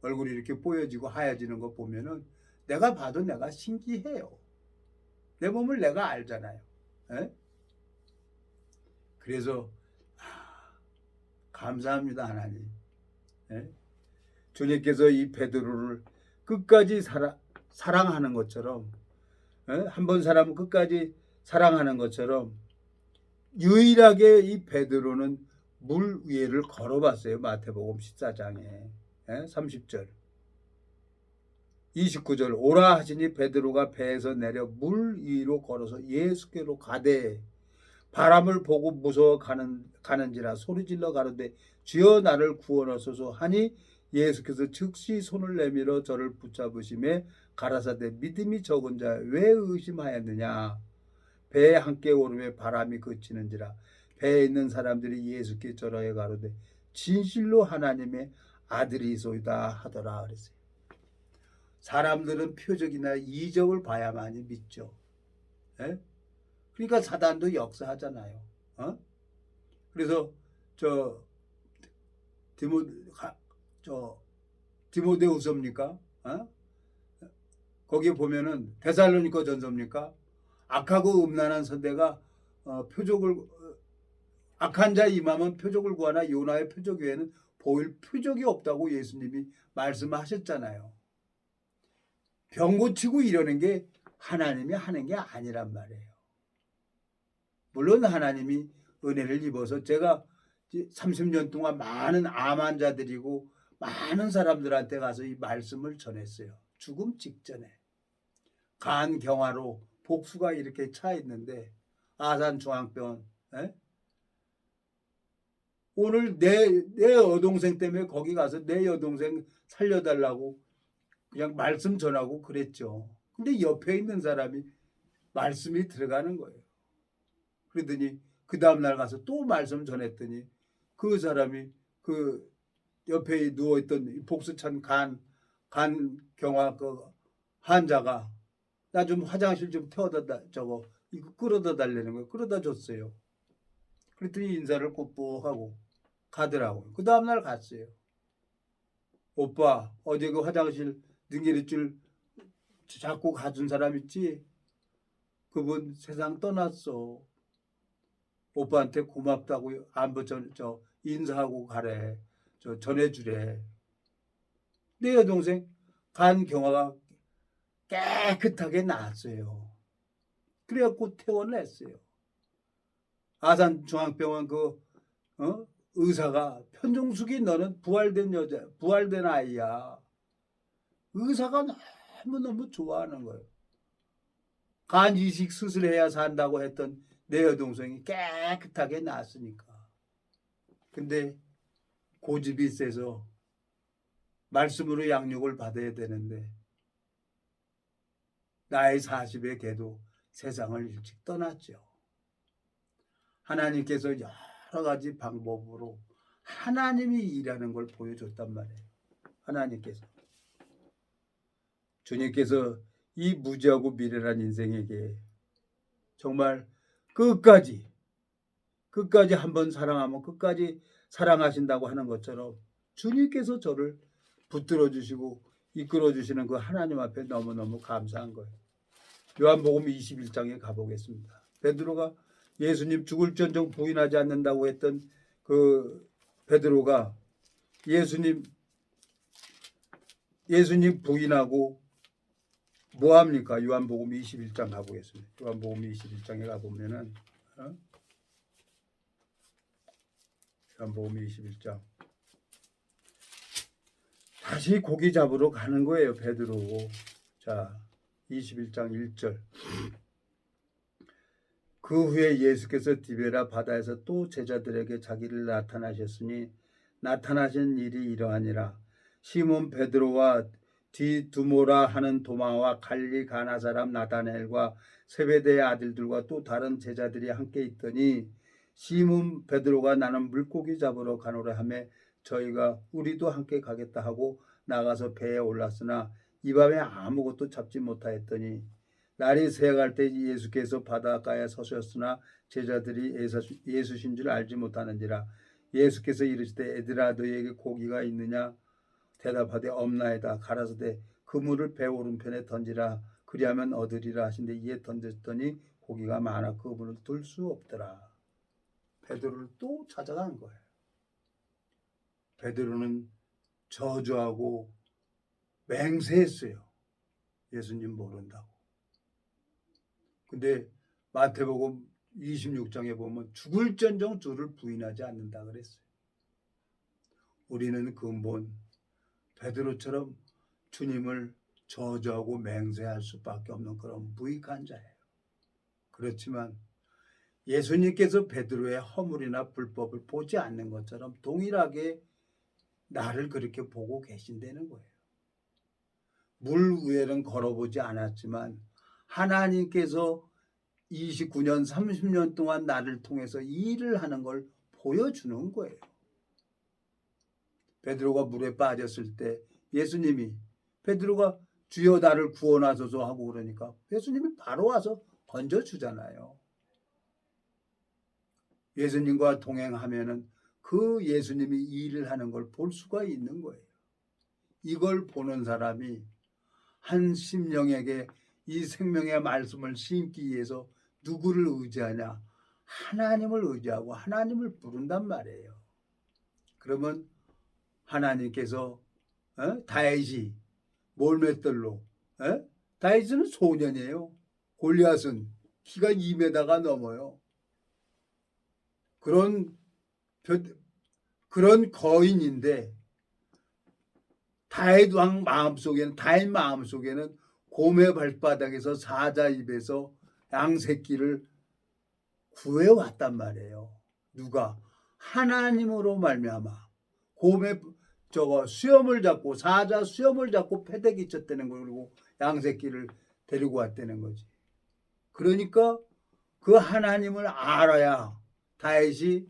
얼굴이 이렇게 보여지고 하얘지는 거 보면은 내가 봐도 내가 신기해요. 내 몸을 내가 알잖아요. 에? 그래서 감사합니다 하나님. 에? 주님께서 이 베드로를 끝까지 사랑하는 것처럼 한 번 사람은 끝까지 사랑하는 것처럼 유일하게 이 베드로는 물 위를 걸어봤어요. 마태복음 14장에 30절 29절 오라 하시니 베드로가 배에서 내려 물 위로 걸어서 예수께로 가되 바람을 보고 무서워 가는지라 소리질러 가는데 주여 나를 구원하소서 하니 예수께서 즉시 손을 내밀어 저를 붙잡으심에 가라사대 믿음이 적은 자 왜 의심하였느냐. 배에 함께 오름에 바람이 그치는지라 배에 있는 사람들이 예수께 절하여 가로되 진실로 하나님의 아들이소이다 하더라 그랬어요. 사람들은 표적이나 이적을 봐야만이 믿죠. 에? 그러니까 사단도 역사하잖아요. 그래서 디모데후서입니까? 거기에 보면은 데살로니가 전서입니까? 악하고 음란한 선대가 악한 자 임하면 표적을 구하나 요나의 표적 외에는 보일 표적이 없다고 예수님이 말씀하셨잖아요. 병 고치고 이러는 게 하나님이 하는 게 아니란 말이에요. 물론 하나님이 은혜를 입어서 제가 30년 동안 많은 암 환자들이고 많은 사람들한테 가서 이 말씀을 전했어요. 죽음 직전에 간경화로 복수가 이렇게 차 있는데 아산중앙병원 오늘 내 여동생 때문에 거기 가서 내 여동생 살려달라고 그냥 말씀 전하고 그랬죠. 근데 옆에 있는 사람이 말씀이 들어가는 거예요. 그러더니 그 다음날 가서 또 말씀 전했더니 그 사람이 그 옆에 누워있던 복수찬 간 경화 그 환자가 나 좀 화장실 좀 태워다 저거 이거 끌어다 달라는 거예요. 끌어다 줬어요. 그랬더니 인사를 꾹꾹 하고 가더라고요. 그 다음날 갔어요. 오빠 어제 그 화장실 등기리줄 자꾸 가준 사람 있지? 그분 세상 떠났어. 오빠한테 고맙다고 안부 저 인사하고 가래. 저 전해주래. 내 여동생 간 경화가 깨끗하게 나았어요. 그래갖고 퇴원했어요. 아산중앙병원 의사가 편종숙이 너는 부활된 아이야. 의사가 너무너무 좋아하는 거예요. 간 이식 수술해야 산다고 했던 내 여동생이 깨끗하게 나았으니까. 근데 고집이 세서 말씀으로 양육을 받아야 되는데 나이 40에 걔도 세상을 일찍 떠났죠. 하나님께서 여러 가지 방법으로 하나님이 일하는 걸 보여줬단 말이에요. 하나님께서. 주님께서 이 무지하고 미련한 인생에게 정말 끝까지 한번 사랑하면 끝까지 사랑하신다고 하는 것처럼 주님께서 저를 붙들어 주시고 이끌어 주시는 그 하나님 앞에 너무너무 감사한 거예요. 요한복음 21장에 가보겠습니다. 베드로가 예수님 죽을지언정 부인하지 않는다고 했던 그 베드로가 예수님 부인하고 뭐합니까? 요한복음 21장 가보겠습니다. 요한복음 21장에 가보면은 요한복음 21장 다시 고기 잡으러 가는 거예요. 베드로. 자 21장 1절 그 후에 예수께서 디베라 바다에서 또 제자들에게 자기를 나타나셨으니 나타나신 일이 이러하니라. 시몬 베드로와 디두모라 하는 도마와 갈리 가나 사람 나다나엘과 세베대의 아들들과 또 다른 제자들이 함께 있더니 시몬 베드로가 나는 물고기 잡으러 가노라 하매 저희가 우리도 함께 가겠다 하고 나가서 배에 올랐으나 이 밤에 아무것도 잡지 못하였더니 날이 새어갈 때 예수께서 바닷가에 서셨으나 제자들이 예수신 줄 알지 못하는지라. 예수께서 이르시되 애들아 너희에게 고기가 있느냐 대답하되 없나이다. 가라사대 그물을 배 오른편에 던지라 그리하면 얻으리라 하신데 이에 던졌더니 고기가 많아 그물을 들 수 없더라. 베드로를 또 찾아간 거예요. 베드로는 저주하고 맹세했어요. 예수님 모른다고. 근데 마태복음 26장에 보면 죽을지언정 주를 부인하지 않는다 그랬어요. 우리는 근본 베드로처럼 주님을 저주하고 맹세할 수밖에 없는 그런 무익한 자예요. 그렇지만 예수님께서 베드로의 허물이나 불법을 보지 않는 것처럼 동일하게 나를 그렇게 보고 계신다는 거예요. 물 위에는 걸어보지 않았지만 하나님께서 29년 30년 동안 나를 통해서 일을 하는 걸 보여주는 거예요. 베드로가 물에 빠졌을 때 예수님이 베드로가 주여 나를 구원하소서 하고 그러니까 예수님이 바로 와서 건져주잖아요. 예수님과 동행하면은 그 예수님이 일을 하는 걸 볼 수가 있는 거예요. 이걸 보는 사람이 한 심령에게 이 생명의 말씀을 심기 위해서 누구를 의지하냐? 하나님을 의지하고 하나님을 부른단 말이에요. 그러면 하나님께서 다윗이 몰맷돌로 다윗은 소년이에요. 골리앗은 키가 2m가 넘어요. 그런 거인인데 다윗 마음속에는 곰의 발바닥에서 사자 입에서 양새끼를 구해왔단 말이에요. 누가? 하나님으로 말미암아 곰의 수염을 잡고 사자 수염을 잡고 패대기 쳤다는 거 그리고 양새끼를 데리고 왔다는 거지. 그러니까 그 하나님을 알아야 다윗이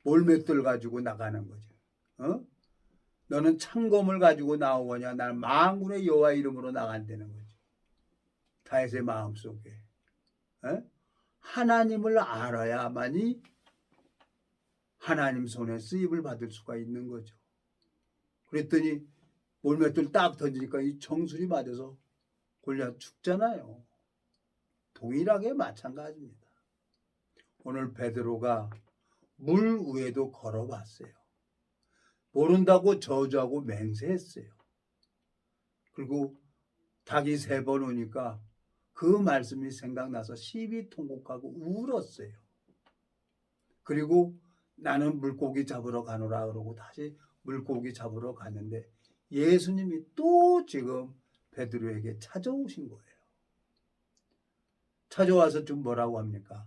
몰맷돌 가지고 나가는 거죠. 어? 너는 창검을 가지고 나오거냐? 나는 만군의 여호와 이름으로 나간다는 거죠. 다윗의 마음속에 하나님을 알아야만이 하나님 손에 쓰임을 받을 수가 있는 거죠. 그랬더니 몰맷돌 딱 던지니까 이 정수리 맞아서 골리앗 죽잖아요. 동일하게 마찬가지입니다. 오늘 베드로가 물 위에도 걸어봤어요. 모른다고 저주하고 맹세했어요. 그리고 닭이 3번 오니까 그 말씀이 생각나서 시비통곡하고 울었어요. 그리고 나는 물고기 잡으러 가노라 그러고 다시 물고기 잡으러 갔는데 예수님이 또 지금 베드로에게 찾아오신 거예요. 찾아와서 좀 뭐라고 합니까?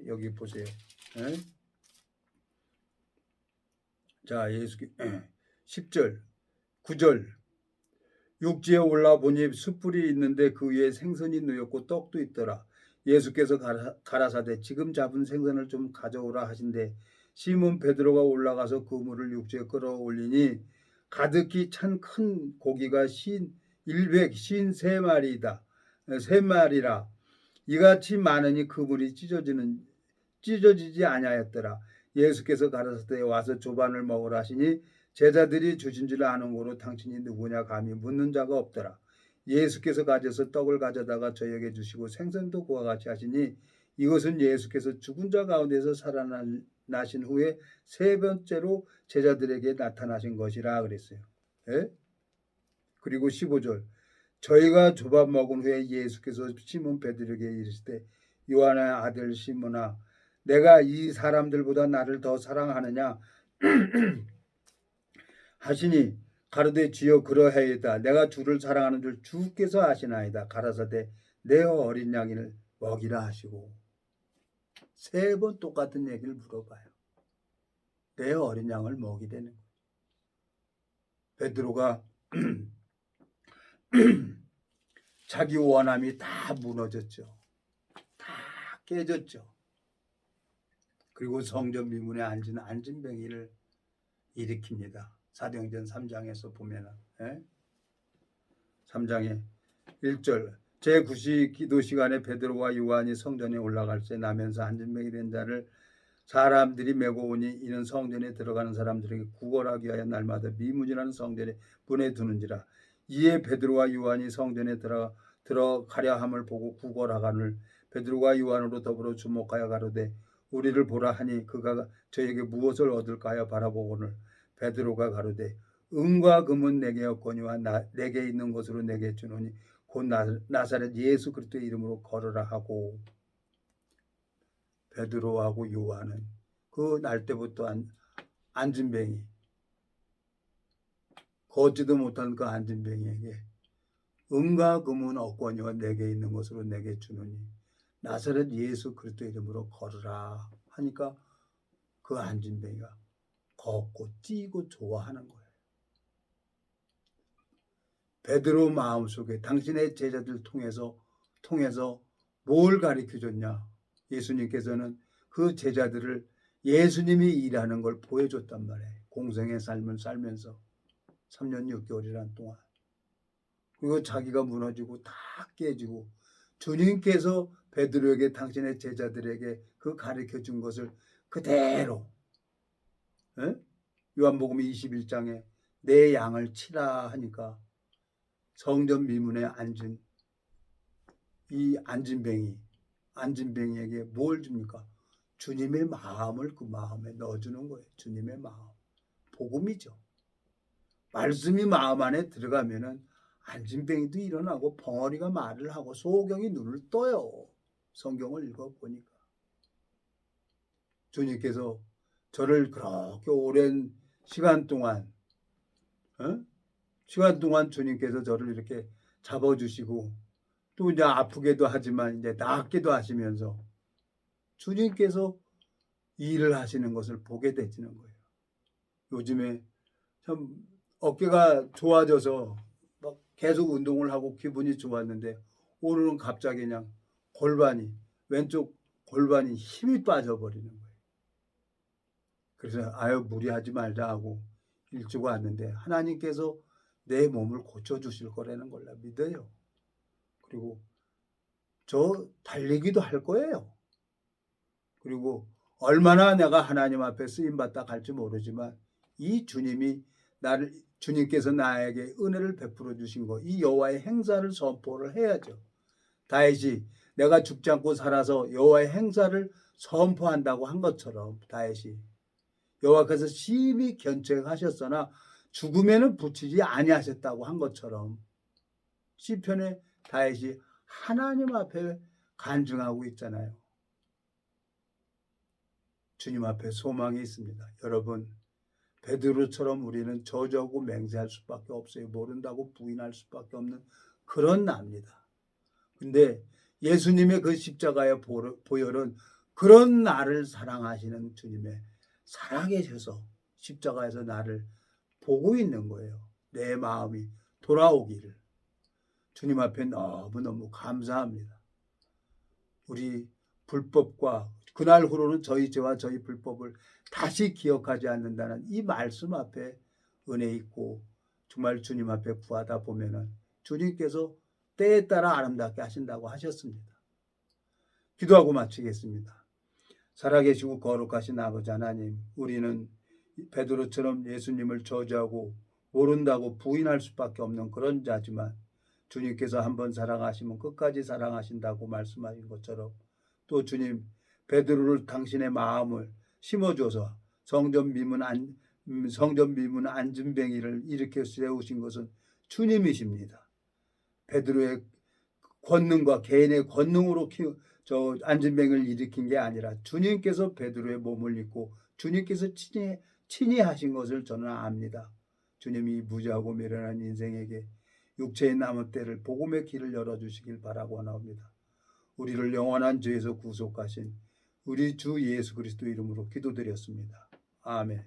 여기 보세요. 자, 예수 10절, 9절. 육지에 올라보니 숯불이 있는데 그 위에 생선이 놓였고 떡도 있더라. 예수께서 가라사대 지금 잡은 생선을 좀 가져오라 하신대 시몬 베드로가 올라가서 그물을 육지에 끌어올리니 가득히 찬 큰 고기가 153마리이다. 3마리라. 이같이 많으니 그물이 찢어지지 아니하였더라. 예수께서 가라사대 와서 조반을 먹으라 하시니 제자들이 주신 줄 아는 고로 당신이 누구냐 감히 묻는 자가 없더라. 예수께서 가져서 떡을 가져다가 저에게 주시고 생선도 그와 같이 하시니 이것은 예수께서 죽은 자 가운데서 살아나신 후에 3번째로 제자들에게 나타나신 것이라 그랬어요. 그리고 15절 저희가 조밥 먹은 후에 예수께서 시몬 베드로에게 이르시되 요한의 아들 시몬아 내가 이 사람들보다 나를 더 사랑하느냐 하시니 가로되 주여 그러하이다. 내가 주를 사랑하는 줄 주께서 아시나이다. 가라사대 내 어린 양을 먹이라 하시고 3번 똑같은 얘기를 물어봐요. 내 어린 양을 먹이라는 거예요. 베드로가 자기 원함이 다 무너졌죠. 다 깨졌죠. 그리고 성전 미문에 앉은 안진뱅이를 일으킵니다. 사도행전 3장에서 보면은 3장에 1절 제9시 기도 시간에 베드로와 요한이 성전에 올라갈 때 나면서 안진뱅이 된 자를 사람들이 메고 오니 이는 성전에 들어가는 사람들에게 구걸하기 위하여 날마다 미문이라는 성전에 보내두는지라. 이에 베드로와 요한이 성전에 들어가려 함을 보고 구걸하거늘 베드로가 요한으로 더불어 주목하여 가로되 우리를 보라 하니 그가 저에게 무엇을 얻을까 하여 바라보거늘 베드로가 가로되 은과 금은 내게 없거니와 내게 있는 것으로 내게 주노니 곧 나사렛 예수 그리스도의 이름으로 걸으라 하고 베드로하고 요한은 그 날 때부터 안진뱅이 걷지도 못한 그 안진뱅이에게 은과 금은 없거니와 내게 있는 것으로 내게 주노니 나사렛 예수 그리스도의 이름으로 걸으라 하니까 그 안진뱅이가 걷고 뛰고 좋아하는 거예요. 베드로 마음속에 당신의 제자들 통해서 뭘 가르쳐줬냐? 예수님께서는 그 제자들을 예수님이 일하는 걸 보여줬단 말이에요. 공생의 삶을 살면서 3년 6개월이란 동안. 그리고 자기가 무너지고 다 깨지고 주님께서 베드로에게 당신의 제자들에게 그 가르쳐준 것을 그대로 요한복음 21장에 내 양을 치라 하니까 성전 미문에 앉은 이 안진뱅이에게 뭘 줍니까? 주님의 마음을 그 마음에 넣어주는 거예요. 주님의 마음. 복음이죠. 말씀이 마음 안에 들어가면은 안진뱅이도 일어나고 벙어리가 말을 하고 소경이 눈을 떠요. 성경을 읽어보니까. 주님께서 저를 그렇게 오랜 시간 동안 주님께서 저를 이렇게 잡아주시고 또 이제 아프게도 하지만 이제 낫게도 하시면서 주님께서 일을 하시는 것을 보게 되지는 거예요. 요즘에 참 어깨가 좋아져서 막 계속 운동을 하고 기분이 좋았는데 오늘은 갑자기 그냥 왼쪽 골반이 힘이 빠져버리는 거예요. 그래서 아유 무리하지 말자 하고 일찍 왔는데 하나님께서 내 몸을 고쳐주실 거라는 걸 믿어요. 그리고 저 달리기도 할 거예요. 그리고 얼마나 내가 하나님 앞에 쓰임받다 갈지 모르지만 이 주님께서 나에게 은혜를 베풀어 주신 거, 이 여호와의 행사를 선포를 해야죠. 다윗이 내가 죽지 않고 살아서 여호와의 행사를 선포한다고 한 것처럼 다윗이 여호와께서 심히 견책하셨으나 죽음에는 붙이지 아니하셨다고 한 것처럼 시편에 다윗이 하나님 앞에 간증하고 있잖아요. 주님 앞에 소망이 있습니다. 여러분, 베드로처럼 우리는 저주하고 맹세할 수밖에 없어요. 모른다고 부인할 수밖에 없는 그런 나입니다. 근데 예수님의 그 십자가의 보혈은 그런 나를 사랑하시는 주님의 살아계셔서 십자가에서 나를 보고 있는 거예요. 내 마음이 돌아오기를. 주님 앞에 너무너무 감사합니다. 우리 불법과 그날 후로는 저희 죄와 저희 불법을 다시 기억하지 않는다는 이 말씀 앞에 은혜 있고 정말 주님 앞에 구하다 보면은 주님께서 때에 따라 아름답게 하신다고 하셨습니다. 기도하고 마치겠습니다. 살아계시고 거룩하신 아버지 하나님, 우리는 베드로처럼 예수님을 저주하고 모른다고 부인할 수밖에 없는 그런 자지만 주님께서 한번 사랑하시면 끝까지 사랑하신다고 말씀하신 것처럼 또 주님 베드로를 당신의 마음을 심어줘서 성전 미문 안진뱅이를 일으켜 세우신 것은 주님이십니다. 베드로의 권능과 개인의 권능으로 안진뱅이를 일으킨 게 아니라 주님께서 베드로의 몸을 입고 주님께서 친히 하신 것을 저는 압니다. 주님이 무지하고 미련한 인생에게 육체의 남은 때를 복음의 길을 열어주시길 바라고 원합니다. 우리를 영원한 죄에서 구속하신 우리 주 예수 그리스도 이름으로 기도드렸습니다. 아멘.